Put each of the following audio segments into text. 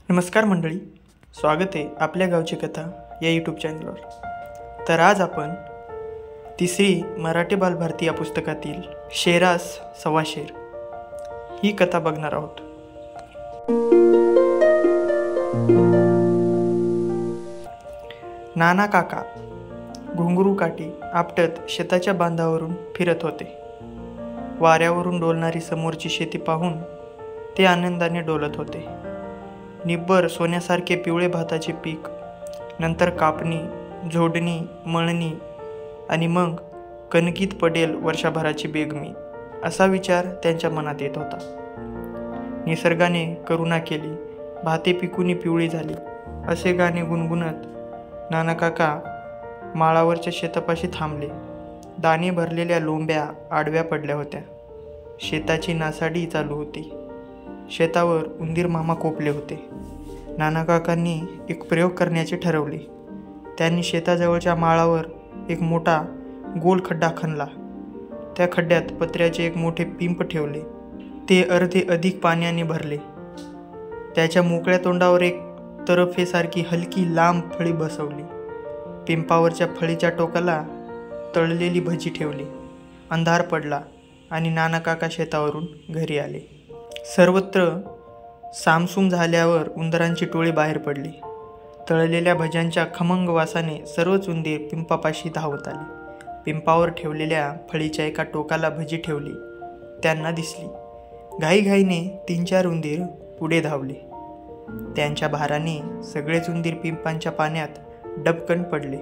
नमस्कार मंडळी, स्वागत आहे आपल्या गावची कथा या यूट्यूब चॅनलवर। तर आज आपण तिसरी मराठी बालभारती या पुस्तकातील शेरास सव्वा शेर ही कथा बघणार आहोत। नाना काका घुंगरू काठी आपटत शेताच्या बांधावरून फिरत होते। वाऱ्यावरून डोलणारी समोरची शेती पाहून ते आनंदाने डोलत होते। निब्बर सोन्यासारखे पिवळे भाताचे पीक, नंतर कापणी, झोडणी, मळणी आणि मग कणकीत पडेल वर्षभराची बेगमी, असा विचार त्यांच्या मनात येत होता। निसर्गाने करुणा केली, भाते पिकुनी पिवळी झाली, असे गाणे गुणगुणत नाना काका माळावरच्या शेतापाशी थांबले। दाणे भरलेल्या लोंब्या आडव्या पडल्या होत्या। शेताची नासाडी चालू होती। शेतावर उंदीर मामा कोपले होते। नाना काकांनी एक प्रयोग करण्याचे ठरवले। त्यांनी शेताजवळच्या माळावर एक मोठा गोल खड्डा खणला। त्या खड्ड्यात पत्र्याचे एक मोठे पिंप ठेवले। ते अर्धे अधिक पाण्याने भरले। त्याच्या मोकळ्या तोंडावर एक तरफेसारखी हलकी लांब फळी बसवली। पिंपावरच्या फळीच्या टोकाला तळलेली भजी ठेवली। अंधार पडला आणि नाना काका शेतावरून घरी आले। सर्वत्र सामसूम झाल्यावर उंदरांची टोळी बाहेर पडली। तळलेल्या भज्यांच्या खमंग वासाने सर्वच उंदीर पिंपापाशी धावत आले। पिंपावर ठेवलेल्या फळीच्या एका टोकाला भजी ठेवली त्यांना दिसली। घाईघाईने 3-4 उंदीर पुढे धावले। त्यांच्या भाराने सगळेच उंदीर पिंपांच्या पाण्यात डबकन पडले।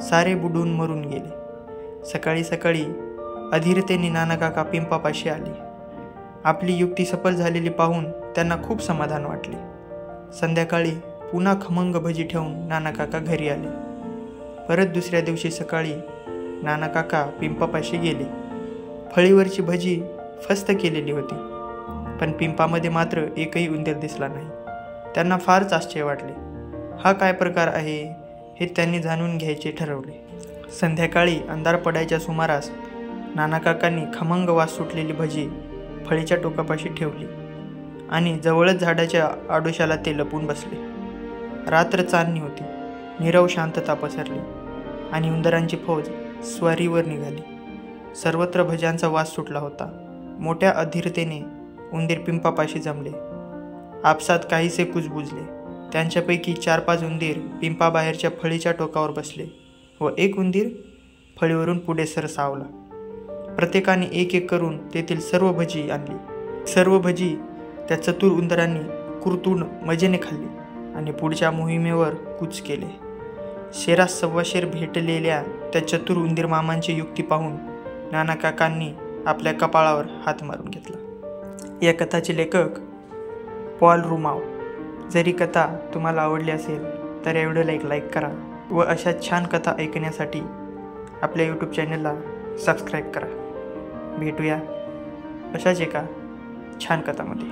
सारे बुडून मरून गेले। सकाळी सकाळी अधीरतेने नाना काका पिंपापाशी आले। आपली युक्ती सफल झालेली पाहून त्यांना खूप समाधान वाटले। संध्याकाळी पुन्हा खमंग भजी ठेवून नाना काका घरी आले। परत दुसऱ्या दिवशी सकाळी नाना काका पिंपापाशी गेले। फळीवरची भजी फस्त केलेली होती, पण पिंपामध्ये मात्र एकही उंदीर दिसला नाही। त्यांना फारच आश्चर्य वाटले। हा काय प्रकार आहे हे त्यांनी जाणून घ्यायचे ठरवले। संध्याकाळी अंधार पडायच्या सुमारास नाना काकांनी खमंग वास सुटलेली भजी फळीच्या टोकापाशी ठेवली आणि जवळच झाडाच्या आडोशाला ते लपून बसले। रात्र चांदणी होती। नीरव शांतता पसरली आणि उंदरांची फौज स्वारीवर निघाली। सर्वत्र भज्यांचा वास सुटला होता। मोठ्या अधीरतेने उंदीर पिंपापाशी जमले। आपसात काहीसे कुजबुजले। त्यांच्यापैकी 4-5 उंदीर पिंपाबाहेरच्या फळीच्या टोकावर बसले व एक उंदीर फळीवरून पुढे सरसावला। प्रत्येकाने एक एक करून तेथील सर्व भजी आणली। सर्व भजी त्या चतुर उंदरांनी कुरतून मजेने खाल्ली आणि पुढच्या मोहिमेवर कूच केले। शेरास सव्वा शेर भेटलेल्या त्या चतुर उंदीर मामांची युक्ती पाहून नाना काकांनी आपल्या कपाळावर हात मारून घेतला। या कथाचे लेखक पॉल रुमाव। जरी कथा तुम्हाला आवडली असेल तर या व्हिडिओला एक लाईक करा व अशा छान कथा ऐकण्यासाठी आपल्या यूट्यूब चॅनलला सबस्क्राईब करा। भेटूया अशाच एका छान कथामध्ये।